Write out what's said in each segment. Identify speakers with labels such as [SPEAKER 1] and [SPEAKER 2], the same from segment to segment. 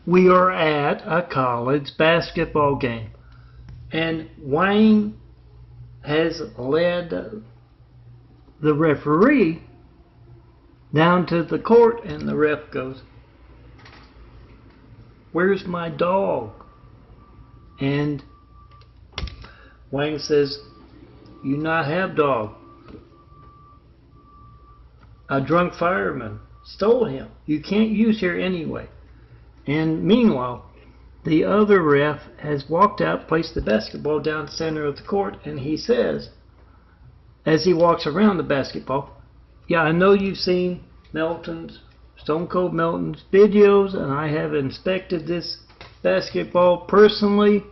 [SPEAKER 1] We are at a college basketball game, and Wayne has led the referee down to the court, and the ref goes, "Where's my dog?" And Wayne says, "You not have dog. A drunk fireman stole him. You can't use here anyway." And meanwhile, the other ref has walked out, placed the basketball down the center of the court, and he says, as he walks around the basketball, "Yeah, I know you've seen Melton's, Stone Cold Melton's videos, and I have inspected this basketball personally.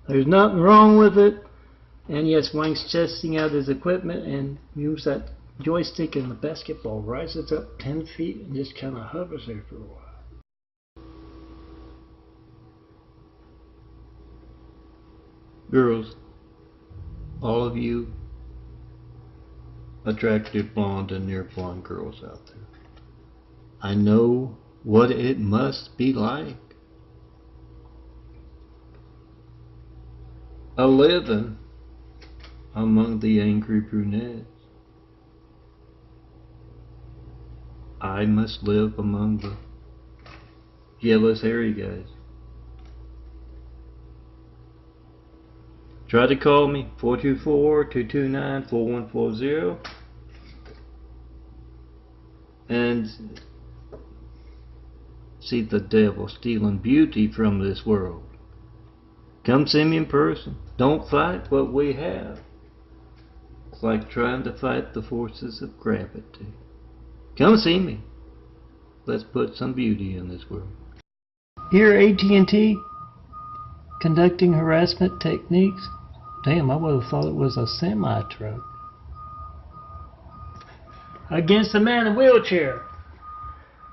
[SPEAKER 1] There's nothing wrong with it." And yes, Wayne's testing out his equipment and moves that joystick, and the basketball rises up 10 feet and just kind of hovers there for a while. Girls, all of you attractive blonde and near blonde girls out there, I know what it must be like a living among the angry brunettes. I must live among the jealous hairy guys. Try to call me, 424-229-4140, and see the devil stealing beauty from this world. Come see me in person. Don't fight what we have. It's like trying to fight the forces of gravity. Come see me. Let's put some beauty in this world. Here AT&T conducting harassment techniques. Damn, I would have thought it was a semi-truck. Against a man in a wheelchair.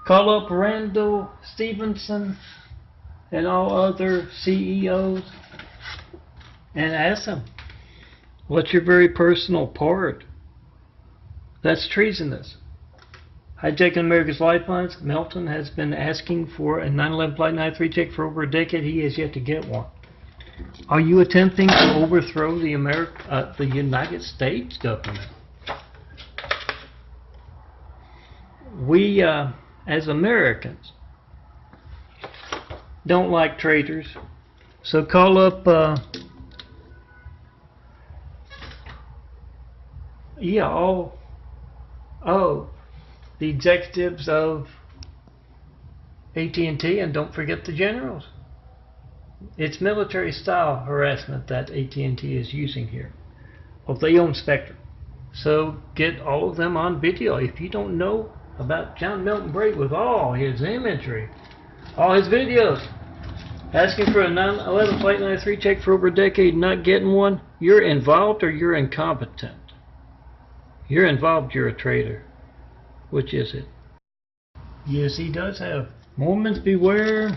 [SPEAKER 1] Call up Randall Stevenson and all other CEOs and ask them, what's your very personal part? That's treasonous. Hijacking America's lifelines. Melton has been asking for a 9/11 Flight 93 check for over a decade. He has yet to get one. Are you attempting to overthrow the United States government? We, as Americans, don't like traitors. So call up, the executives of AT&T, and don't forget the generals. It's military style harassment that AT&T is using here. Well, they own Spectrum. So get all of them on video. If you don't know about John Melton Brady with all his imagery, all his videos, asking for a 9/11 Flight 93 check for over a decade, not getting one, you're involved or you're incompetent. You're involved, you're a traitor. Which is it? Yes, he does have. Mormons beware.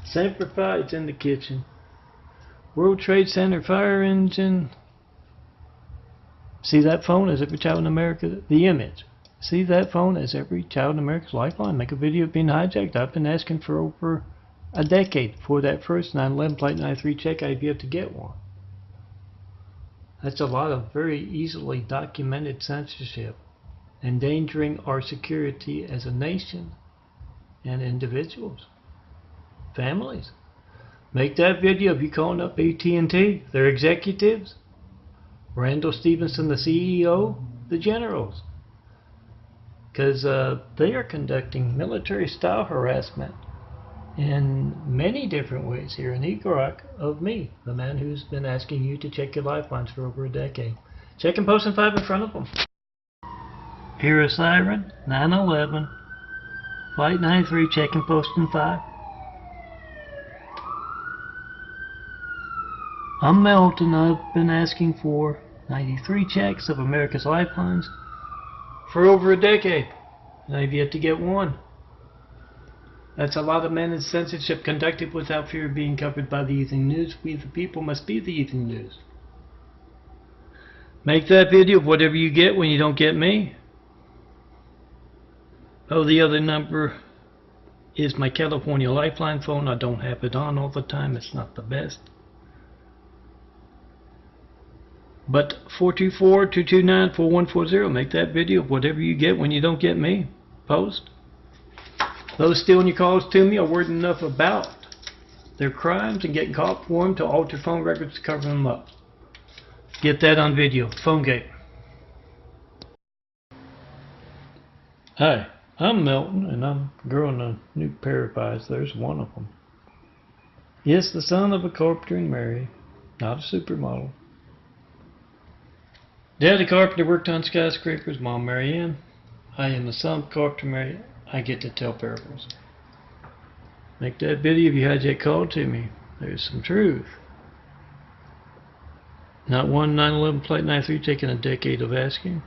[SPEAKER 1] Semper Fi's in the kitchen. World Trade Center fire engine. See that phone as every child in America? The image. See that phone as every child in America's lifeline? Make a video of being hijacked. I've been asking for over a decade for that first 9/11 Flight 93 check. I've yet to get one. That's a lot of very easily documented censorship, endangering our security as a nation and individuals, families. Make that video of you calling up AT&T, their executives, Randall Stevenson, the CEO, the generals, because they are conducting military-style harassment in many different ways here in Iraq of me, the man who's been asking you to check your lifelines for over a decade. Check and post in 5 in front of them. Hear a siren, 9/11, Flight 93, check and post in 5. I'm Melton. I've been asking for 93 checks of America's lifelines for over a decade, and I've yet to get one. That's a lot of managed censorship conducted without fear of being covered by the evening news. We the people must be the evening news. Make that video of whatever you get when you don't get me. Oh, the other number is my California Lifeline phone. I don't have it on all the time. It's not the best. But 424-229-4140. Make that video. Whatever you get when you don't get me, post. Those stealing your calls to me are worried enough about their crimes and getting caught for them to alter phone records to cover them up. Get that on video. Phone gate. Hi, I'm Melton, and I'm growing a new pair of eyes. There's one of them. Yes, the son of a carpenter and Mary, not a supermodel. Daddy carpenter worked on skyscrapers. Mom, Mary Ann. I am the son of carpenter Mary. I get to tell parables. Make that video if you had that call to me. There's some truth. Not one 9/11 Flight 93 taking a decade of asking.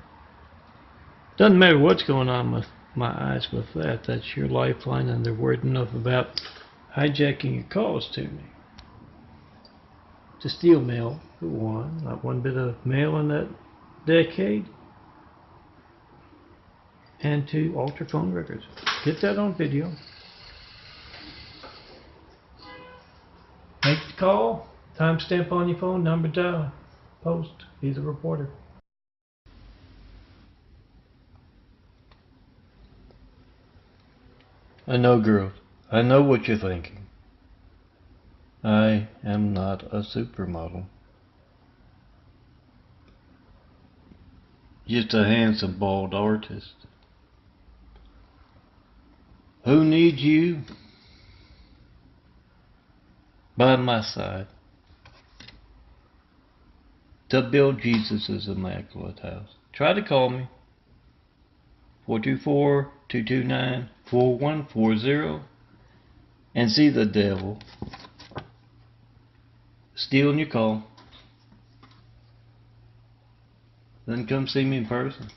[SPEAKER 1] Doesn't matter what's going on with my eyes with that. That's your lifeline, and they're worried enough about hijacking your calls to me. To steal mail, for one. Not one bit of mail in that decade. And to alter phone records. Get that on video. Make the call. Timestamp on your phone. Number dial. Post. He's a reporter. I know, girls. I know what you're thinking. I am not a supermodel. Just a handsome, bald artist. Who needs you by my side to build Jesus' immaculate house? Try to call me. 424-229-4140 and see the devil stealing your call. Then come see me in person.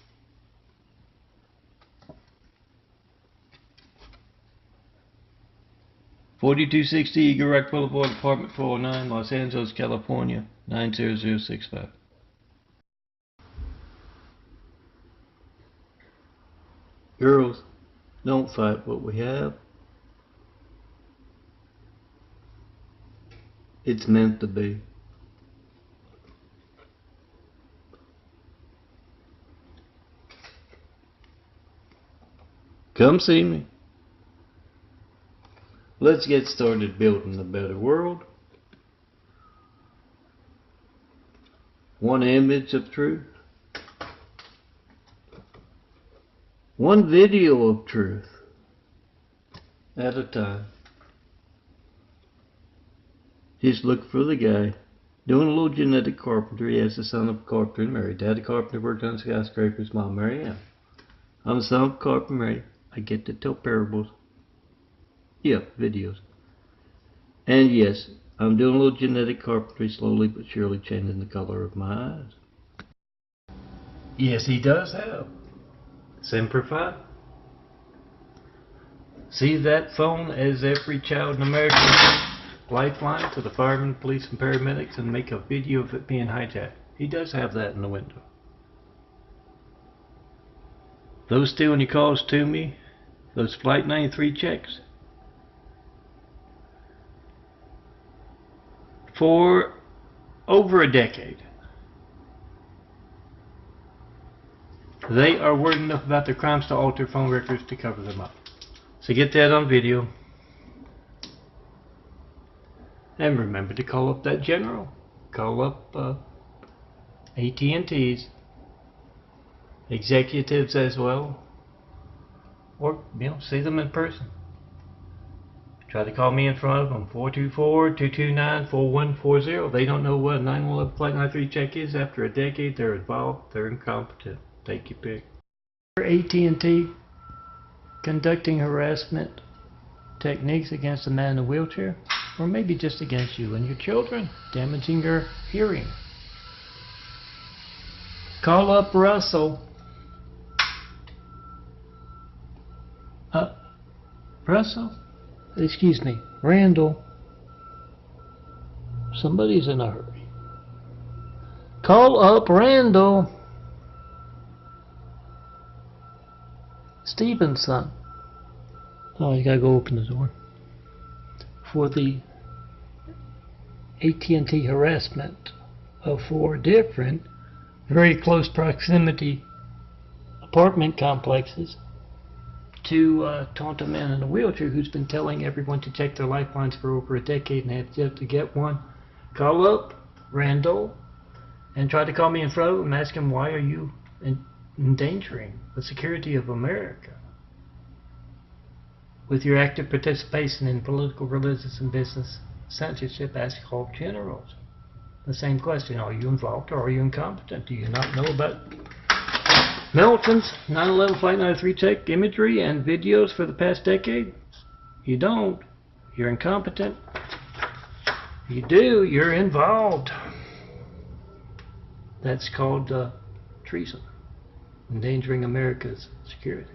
[SPEAKER 1] (4260) Eagle Rock Boulevard, Apartment 409, Los Angeles, California 90065. Girls, don't fight what we have. It's meant to be. Come see me. Let's get started building a better world. One image of truth. One video of truth at a time. Just look for the guy doing a little genetic carpentry as the son of a carpenter and Mary. Daddy carpenter worked on skyscrapers. Mom, Mary Ann. I'm the son of a carpenter and Mary. I get to tell parables. Yeah, videos. And yes, I'm doing a little genetic carpentry, slowly but surely changing the color of my eyes. Yes, he does have. Semper Fi. See that phone as every child in America lifeline to the firemen, police, and paramedics, and make a video of it being hijacked. He does have that in the window. Those stealing your calls to me, those Flight 93 checks, for over a decade. They are worried enough about their crimes to alter phone records to cover them up. So get that on video. And remember to call up that general. Call up AT&T's executives as well. Or, see them in person. Try to call me in front of them. 424-229-4140. They don't know what a 911 Flight 93 check is. After a decade, they're involved. They're incompetent. Take your pick. AT&T conducting harassment techniques against a man in a wheelchair, or maybe just against you and your children, damaging your hearing. Call up Russell. Russell? Excuse me, Randall. Somebody's in a hurry. Call up Randall. Stevenson. Oh, you gotta go open the door. For the AT&T harassment of 4 different, very close proximity apartment complexes to taunt a man in a wheelchair who's been telling everyone to check their lifelines for over a decade and have yet to get one. Call up Randall and try to call me in front of him and ask him, why are you endangering the security of America with your active participation in political, religious, and business censorship? Ask all generals the same question. Are you involved or are you incompetent? Do you not know about Melton's 9/11 Flight 93 check imagery and videos for the past decade? You don't. You're incompetent. You do. You're involved. That's called treason, endangering America's security.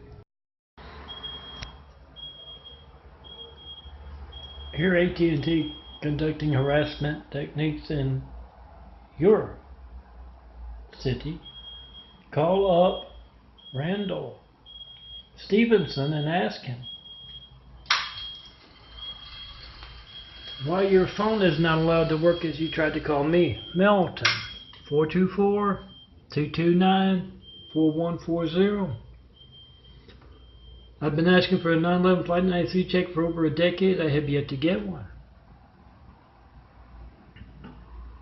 [SPEAKER 1] Here AT&T conducting harassment techniques in your city. Call up Randall Stevenson and ask him why your phone is not allowed to work as you tried to call me. Melton, 424-229-4140. I've been asking for a 9/11 Flight 93 check for over a decade. I have yet to get one.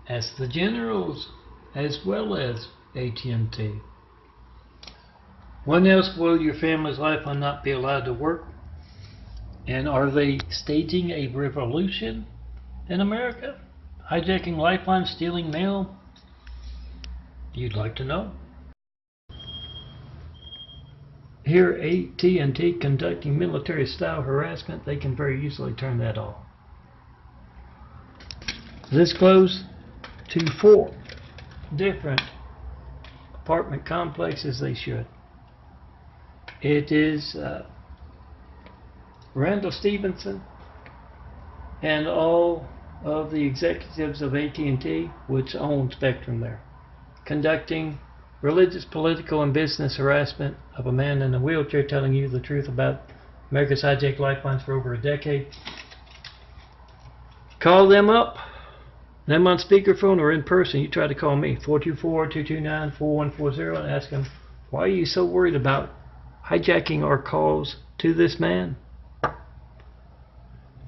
[SPEAKER 1] Ask the generals as well as AT&T. When else will your family's lifeline not be allowed to work? And are they staging a revolution in America? Hijacking lifelines, stealing mail? You'd like to know. Here AT&T conducting military-style harassment. They can very easily turn that off. This close to 4 different apartment complexes. They should. It is Randall Stevenson and all of the executives of AT&T, which own Spectrum there, conducting religious, political, and business harassment of a man in a wheelchair telling you the truth about America's hijacked lifelines for over a decade. Call them up. Them on speakerphone or in person. You try to call me, 424-229-4140, and ask him, why are you so worried about hijacking our calls to this man?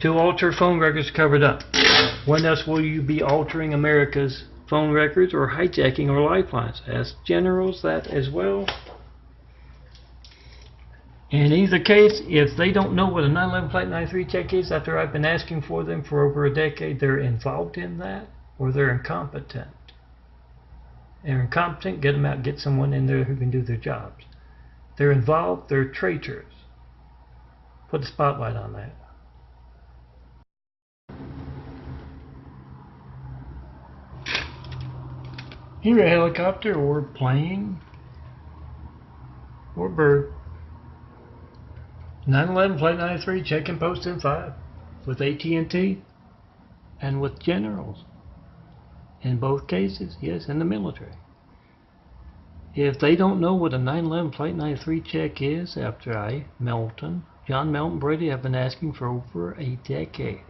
[SPEAKER 1] To alter phone records covered up. When else will you be altering America's phone records or hijacking our lifelines? Ask generals that as well. In either case, if they don't know what a 9/11 Flight 93 check is after I've been asking for them for over a decade, they're involved in that or they're incompetent. They're incompetent, get them out, get someone in there who can do their jobs. They're involved, they're traitors. Put a spotlight on that. Here a helicopter or plane or bird. 9/11 Flight 93 check-in post in 5 with AT&T and with generals. In both cases, yes, in the military. If they don't know what a 9/11 Flight 93 check is after John Melton Brady have been asking for over a decade,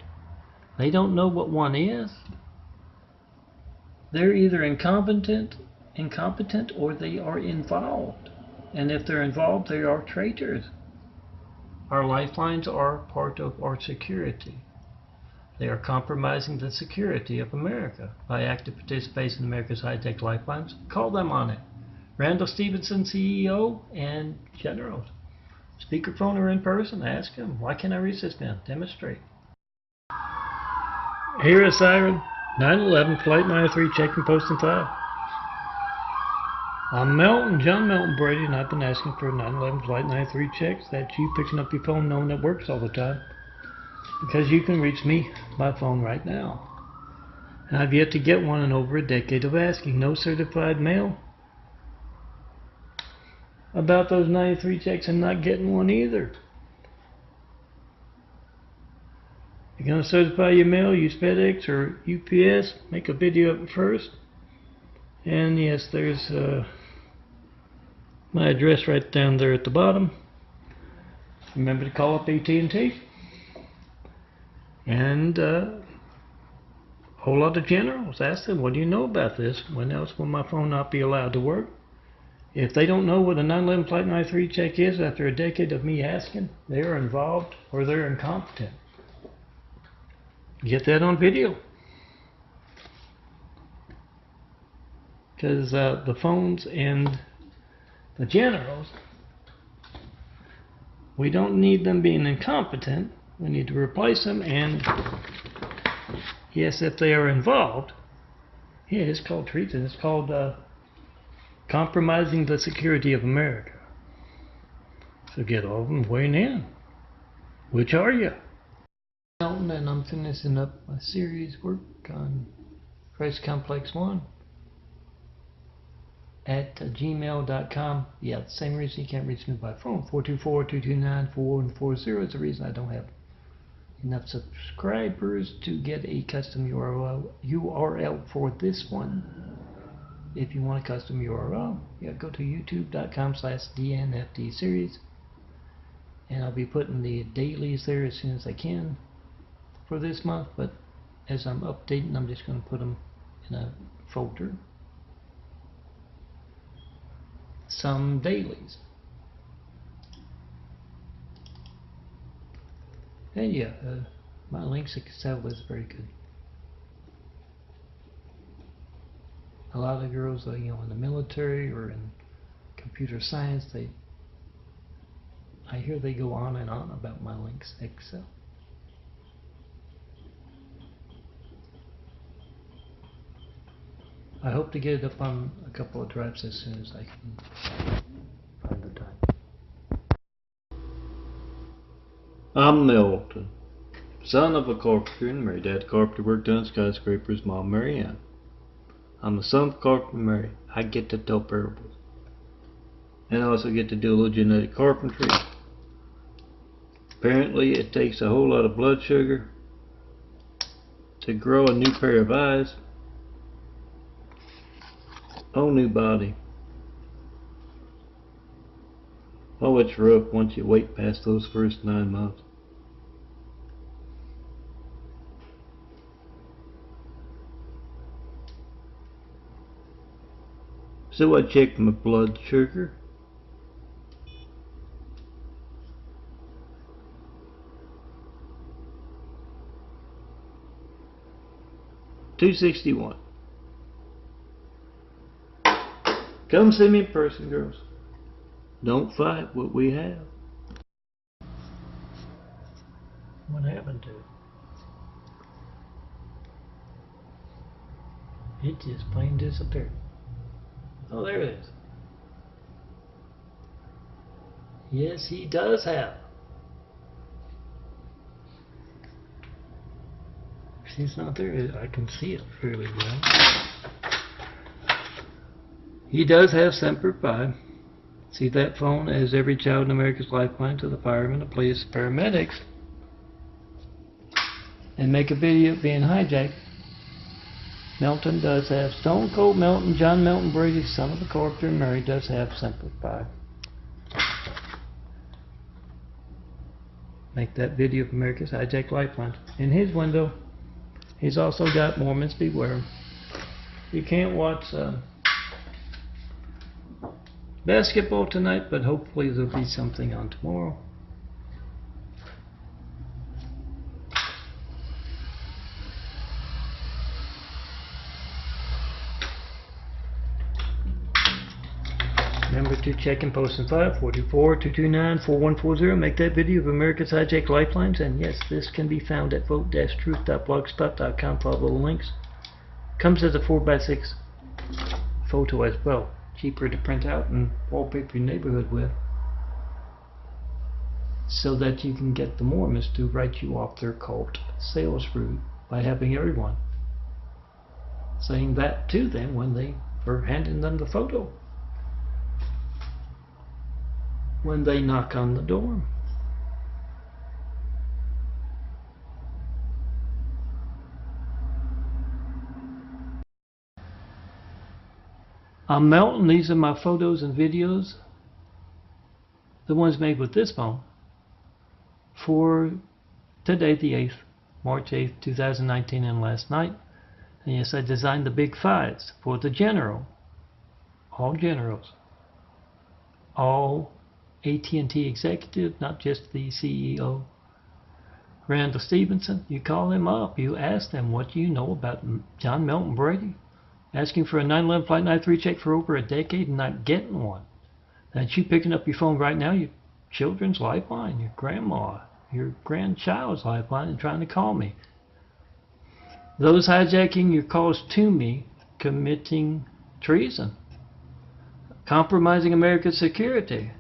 [SPEAKER 1] they don't know what one is, they're either incompetent or they are involved. And if they're involved, they are traitors. Our lifelines are part of our security. They are compromising the security of America by active participation in America's high-tech lifelines. Call them on it. Randall Stevenson, CEO, and generals. Speakerphone or in person, ask them, why can't I reach this man? Demonstrate. Here a siren. 9/11 Flight 93 check-in post in 5. I'm John Melton Brady, and I've been asking for 9/11 Flight 93 checks. That's you picking up your phone knowing it works all the time. Because you can reach me by phone right now. And I've yet to get one in over a decade of asking. No certified mail about those 93 checks and not getting one either. You're going to certify your mail, use FedEx or UPS, make a video of it first. And yes, there's my address right down there at the bottom. remember to call up AT&T. And a whole lot of generals. Ask them, what do you know about this? When else will my phone not be allowed to work? If they don't know what a 911 Flight 93 check is after a decade of me asking, they're involved or they're incompetent. Get that on video. Because the phones and the generals, we don't need them being incompetent. We need to replace them, and yes, if they are involved, yeah, it's called treason. It's called compromising the security of America. So get all of them weighing in. Which are you? Melton, and I'm finishing up my series work on Christ Complex 1 at gmail.com. Yeah, the same reason you can't reach me by phone. 424-229-4140 is the reason I don't have enough subscribers to get a custom URL for this one. If you want a custom URL, yeah, go to youtube.com/DNFD series, and I'll be putting the dailies there as soon as I can for this month, but as I'm updating, I'm just going to put them in a folder. Some dailies. And yeah, my links Excel is very good. A lot of girls, in the military or in computer science, I hear they go on and on about my links Excel. I hope to get it up on a couple of drives as soon as I can find the time. I'm Melton, son of a carpenter and Mary. Dad carpenter worked on skyscrapers, Mom Mary Ann. I'm the son of a carpenter and Mary. I get to tell parables. And I also get to do a little genetic carpentry. Apparently it takes a whole lot of blood sugar to grow a new pair of eyes. Whole new body. Oh, it's rough once you wait past those first 9 months. So I checked my blood sugar. $261. Come see me in person, girls. Don't fight what we have. What happened to it? It just plain disappeared. Oh, there it is. Yes, he does have. She's not there. I can see it fairly well. He does have Semper Fi. See that phone as every child in America's lifeline to the firemen, the police, paramedics, and make a video of being hijacked. Melton does have Stone Cold Melton, John Melton Brady, son of a carpenter, and Mary does have Semper Fi. Make that video of America's hijacked lifeline. In his window, he's also got Mormons Beware. You can't watch basketball tonight, but hopefully there'll be something on tomorrow. Remember to check and post in 424-229-4140. Make that video of America's hijacked lifelines, and yes, this can be found at vote-truth.blogspot.com. Follow the links. Comes as a 4x6 photo as well. Cheaper to print out and wallpaper your neighborhood with, so that you can get the Mormons to write you off their cult sales route by having everyone saying that to them when they are handing them the photo, when they knock on the door. I'm Melton. These are my photos and videos, the ones made with this phone. for today, the 8th, March 8th, 2019, and last night. And yes, I designed the big fives for the general. All generals. All AT&T executives, not just the CEO. Randall Stevenson, you call him up. You ask them, what do you know about John Melton Brady? Asking for a 9/11 Flight 93 check for over a decade and not getting one. That's you picking up your phone right now, your children's lifeline, your grandma, your grandchild's lifeline, and trying to call me. Those hijacking your calls to me, committing treason, compromising America's security.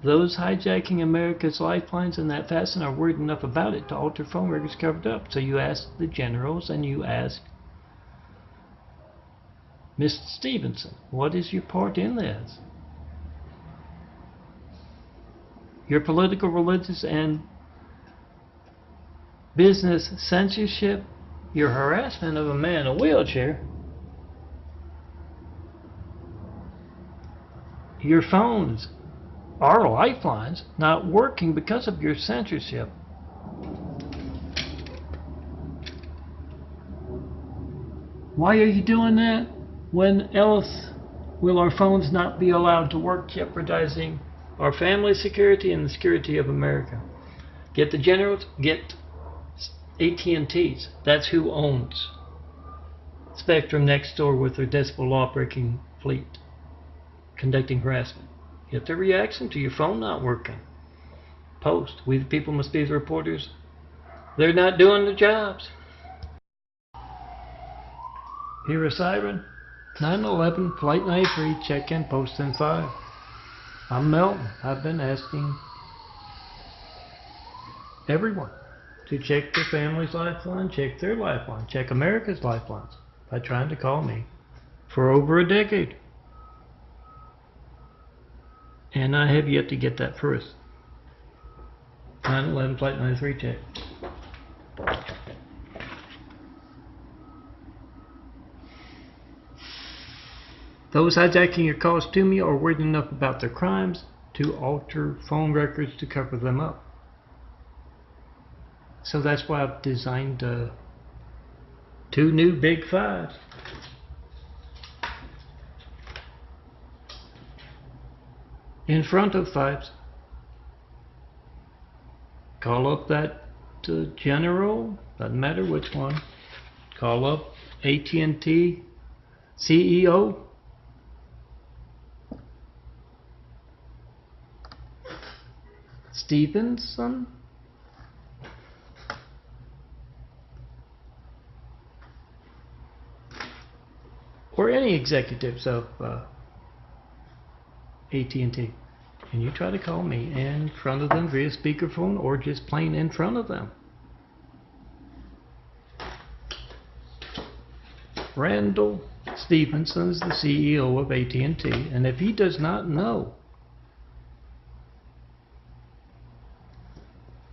[SPEAKER 1] Those hijacking America's lifelines and that fast and are worried enough about it to alter phone records covered up. So you ask the generals and you ask Mr. Stevenson, what is your part in this? Your political, religious, and business censorship, your harassment of a man in a wheelchair, your phones, our lifelines, not working because of your censorship. Why are you doing that? When else will our phones not be allowed to work, jeopardizing our family's security and the security of America? Get the generals, get AT&T's. That's who owns Spectrum next door with their decibel law-breaking fleet, conducting harassment. Get their reaction to your phone not working. Post. We the people must be the reporters. They're not doing their jobs. Hear a siren? 9/11 Flight 93, check-in, post in 5. I'm Melton. I've been asking everyone to check their family's lifeline, check their lifeline, check America's lifelines by trying to call me for over a decade. And I have yet to get that first 9/11 Flight 93 check. Those hijacking your calls to me are worried enough about their crimes to alter phone records to cover them up. So that's why I've designed 2 new big fives. In front of fives. Call up that general, doesn't matter which one. Call up AT&T CEO. Stevenson. Or any executives of AT&T. And you try to call me in front of them via speakerphone or just plain in front of them. Randall Stevenson is the CEO of AT&T, and if he does not know,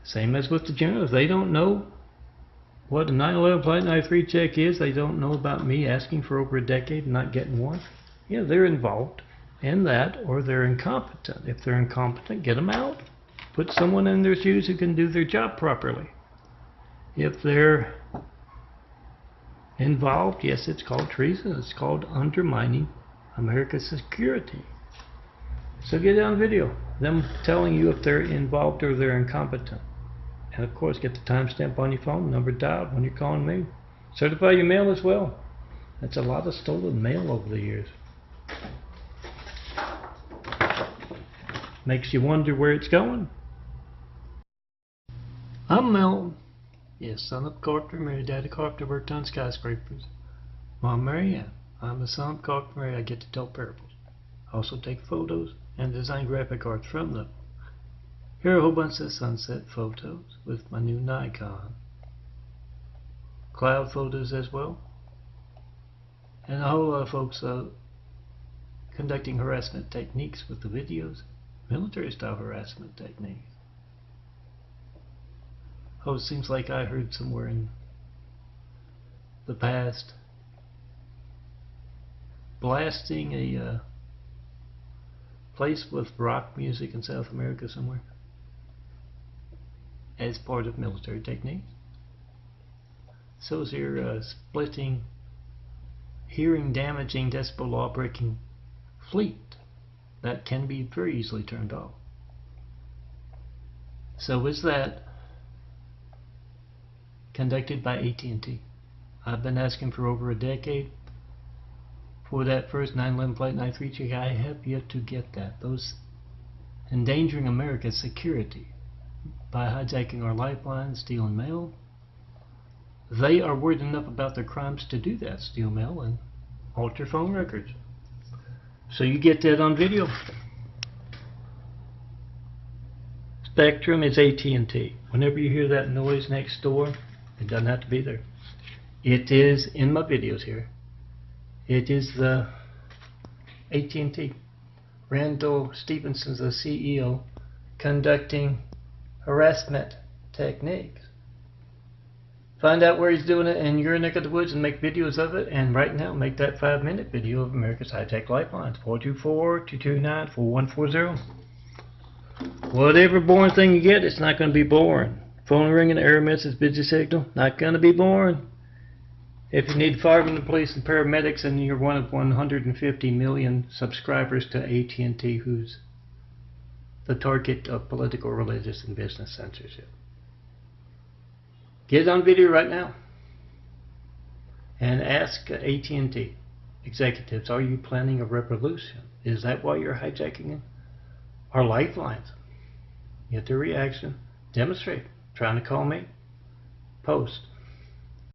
[SPEAKER 1] same as with the generals, they don't know what a 9/11 Flight 93 check is. They don't know about me asking for over a decade and not getting one. Yeah, they're involved in that, or they're incompetent. If they're incompetent, get them out. Put someone in their shoes who can do their job properly. If they're involved, yes, it's called treason. It's called undermining America's security. So get it on video, them telling you if they're involved or they're incompetent. And of course, get the timestamp on your phone, number dialed when you're calling me. Certify your mail as well. That's a lot of stolen mail over the years. Makes you wonder where it's going. I'm Melton. Yes, son of Carpenter Mary. Daddy Carpenter worked on skyscrapers. Mom Mary Ann. I'm the son of Carpenter Mary. I get to tell parables. I also take photos and design graphic arts from them. Here are a whole bunch of sunset photos with my new Nikon. Cloud photos as well. And a whole lot of folks conducting harassment techniques with the videos. Military style harassment techniques. Oh, it seems like I heard somewhere in the past blasting a place with rock music in South America somewhere. as part of military techniques. So is your splitting, hearing damaging, decibel law breaking fleet that can be very easily turned off. So is that conducted by AT&T. I've been asking for over a decade for that first 9/11 Flight 93 check. I have yet to get that. Those endangering America's security by hijacking our lifelines, stealing mail. They are worried enough about their crimes to do that, steal mail and alter phone records. So you get that on video. Spectrum is AT&T. Whenever you hear that noise next door, it doesn't have to be there. It is in my videos here. It is the AT&T. Randall Stevenson's the CEO, conducting harassment techniques. Find out where he's doing it in your neck of the woods and make videos of it. And right now, make that 5-minute video of America's high-tech lifelines. 424-229-4140. Whatever boring thing you get, it's not going to be boring. Phone ringing, error message, busy signal, not going to be boring. If you need firemen, police, and paramedics, and you're one of 150 million subscribers to AT&T, who's the target of political, religious, and business censorship. Get on video right now and ask AT&T executives, are you planning a revolution? Is that why you're hijacking our lifelines? Get their reaction. Demonstrate. Trying to call me? Post.